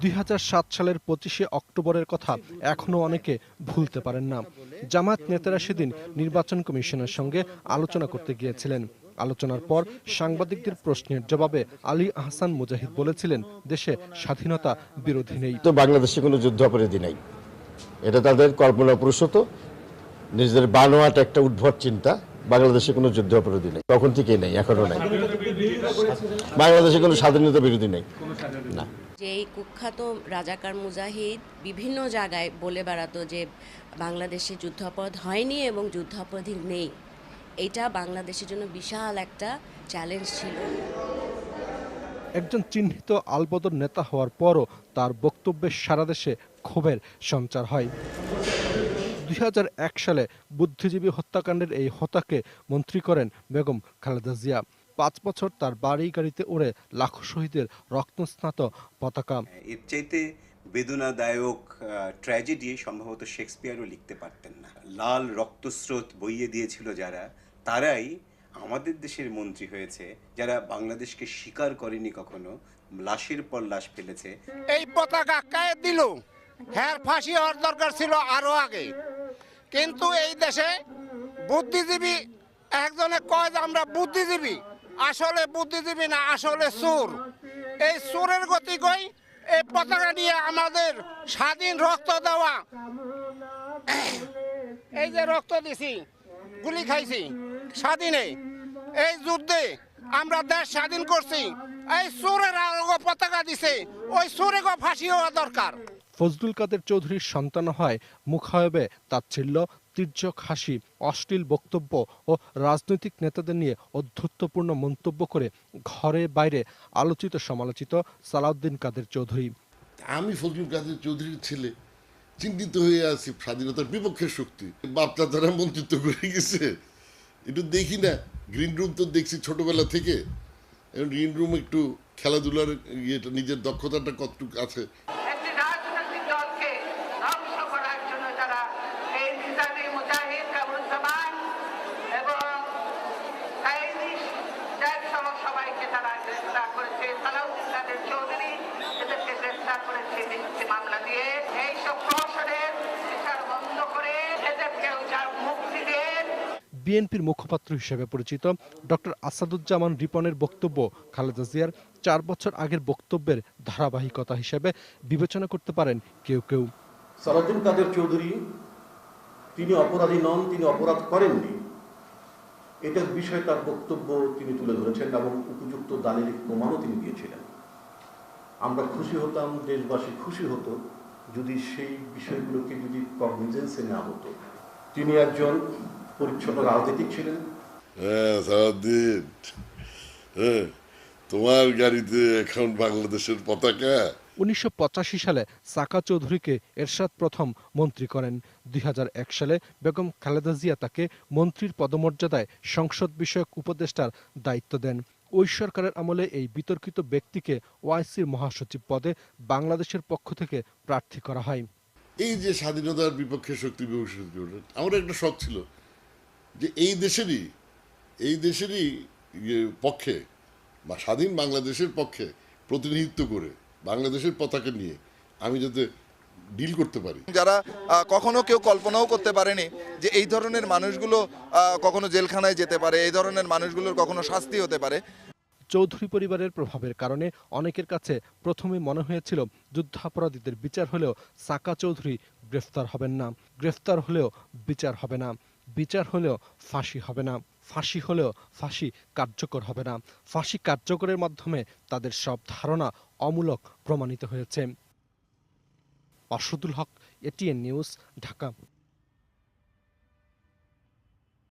2007 সালের 25শে অক্টোবরের কথা এখনো অনেকে ভুলতে পারেন না। জামায়াত নেতারা সেদিন নির্বাচন কমিশনের সঙ্গে আলোচনা করতে গিয়েছিলেন। আলোচনার পর সাংবাদিকদের প্রশ্নের জবাবে আলী আহসান মুজাহিদ বলেছিলেন, দেশে স্বাধীনতা বিরোধী নেই। তো বাংলাদেশে কোনো যুদ্ধাপরাধী নেই, এটা তাদের কল্পনাপ্রসূত নিজেদের বানোয়াট একটা উদ্ভট চিন্তা। বাংলাদেশে কোনো যুদ্ধাপরাধী নেই, তখন থেকেই নেই, এখনো নেই। বাংলাদেশে কোনো স্বাধীনতা বিরোধী নেই না। যে এই কুখ্যাত রাজাকার মুজাহিদ বিভিন্ন জায়গায় বলে বেড়াতো যে বাংলাদেশে যুদ্ধাপরাধ হয়নি এবং যুদ্ধাপরাধী নেই, এটা বাংলাদেশের জন্য বিশাল একটা চ্যালেঞ্জ ছিল। একজন চিহ্নিত আলবদর নেতা হওয়ার পরও তার বক্তব্যে সারা দেশে ক্ষোভের সঞ্চার হয়। 2001 সালে বুদ্ধিজীবী হত্যাকাণ্ডের এই হত্যাকে মন্ত্রী করেন বেগম খালেদা জিয়া। 5 বছর তার বাড়ি গাড়িতে ওড়ে লাখো শহীদের রক্তস্নাত পতাকা। এর চাইতে বেদনাদায়ক ট্র্যাজেডি সম্ভবত শেক্সপিয়ারও লিখতে পারতেন না। লাল রক্তস্রোত বইয়ে দিয়েছিল যারা, তারাই আমাদের দেশের মন্ত্রী হয়েছে, যারা বাংলাদেশকে স্বীকার করেনি কখনো, লাশের পর লাশ ফেলেছে। এই পতাকা কে দিল? হ্যাঁ, ফাঁসি হওয়ার দরকার ছিল আরো আগে। কিন্তু এই দেশে বুদ্ধিজীবী একজনে কয় যে আমরা বুদ্ধিজীবী, আসলে বুদ্ধিজীবী না, আসলে চোর। এই চোরের গতি কই এই পতাকা নিয়ে আমাদের স্বাধীন রক্ত দেওয়া, এই যে রক্ত দিছি, গুলি খাইছি স্বাধীনে, এই যুদ্ধে আমরা দেশ স্বাধীন করছি, এই চোরের পতাকা দিছে, ওই চোরেরও ফাঁসি হওয়া দরকার। ফজলুল কাদের চৌধুরীর সন্তান হয় মুখায়বে তাচ্ছিল্য, তির্যক হাসি, অশ্লীল বক্তব্য ও রাজনৈতিক নেতাদের নিয়ে অধ্যত্বপূর্ণ মন্তব্য করে ঘরে বাইরে আলোচিত সমালোচিত সালাউদ্দিন কাদের চৌধুরী। আমি ফজলুল কাদের চৌধুরীর ছেলে, চিন্তিত হয়ে আছি স্বাধীনতার বিপক্ষের শক্তি। বাপটা তারা মন্ত্রিত্ব করে গেছে, একটু দেখি না। গ্রিন রুম তো দেখছি ছোটবেলা থেকে, গ্রিন রুম একটু খেলাধুলার ইয়েটা, নিজের দক্ষতাটা কতটুকু আছে। বিএনপির মুখপাত্র হিসেবে পরিচিত ডক্টর আসাদুজ্জামান রিপনের বক্তব্য খালেদা জিয়ার 4 বছর আগের বক্তব্যের ধারাবাহিকতা হিসেবে বিবেচনা করতে পারেন কেউ কেউ। সালাউদ্দিন কাদের চৌধুরী তিনি অপরাধী নন, তিনি অপরাধ করেননি, এটার বিষয়ে তার বক্তব্য তিনি তুলে ধরেছেন এবং উপযুক্ত দালিলিক প্রমাণও তিনি দিয়েছিলেন। আমরা খুশি হতাম, দেশবাসী খুশি হতো যদি সেই বিষয়গুলোকে যদি কগনিজেন্সে নেওয়া হতো। তিনি একজন পরিচ্ছন্ন রাজনীতিক ছিলেন। হ্যাঁ সালাউদ্দিন, হ্যাঁ, তোমার গাড়িতে এখন বাংলাদেশের পতাকা। 1985 সালে সাকা চৌধুরীকে এরশাদ প্রথম মন্ত্রী করেন। 2001 সালে বেগম খালেদা জিয়া তাকে মন্ত্রীর পদমর্যাদায় সংসদ বিষয়ক উপদেষ্টার দায়িত্ব দেন। ওই সরকারের আমলে এই বিতর্কিত ব্যক্তিকে ওআইসির মহাসচিব পদে বাংলাদেশের পক্ষ থেকে প্রার্থী করা হয়। এই যে স্বাধীনতার বিপক্ষে শক্তি আমার একটা শখ ছিল যে এই দেশেরই পক্ষে বা স্বাধীন বাংলাদেশের পক্ষে প্রতিনিধিত্ব করে বাংলাদেশের পতাকা নিয়ে আমি যাতে ডিল করতে পারি। যারা কখনো কেউ কল্পনাও করতে পারেনি যে এই ধরনের মানুষগুলো কখনো জেলখানায় যেতে পারে, এই ধরনের মানুষগুলোর কখনো শাস্তি হতে পারে। চৌধুরী পরিবারের প্রভাবের কারণে অনেকের কাছে প্রথমে মনে হয়েছিল যুদ্ধাপরাধীদের বিচার হলেও সাকা চৌধুরী গ্রেফতার হবেন না, গ্রেফতার হলেও বিচার হবে না, বিচার হলেও ফাঁসি হবে না, ফাঁসি হলেও ফাঁসি কার্যকর হবে না, ফাঁসি কার্যকরের মাধ্যমে তাদের সব ধারণা অমূলক প্রমাণিত হয়েছে। অসদুল হক, এটিএন নিউজ, ঢাকা।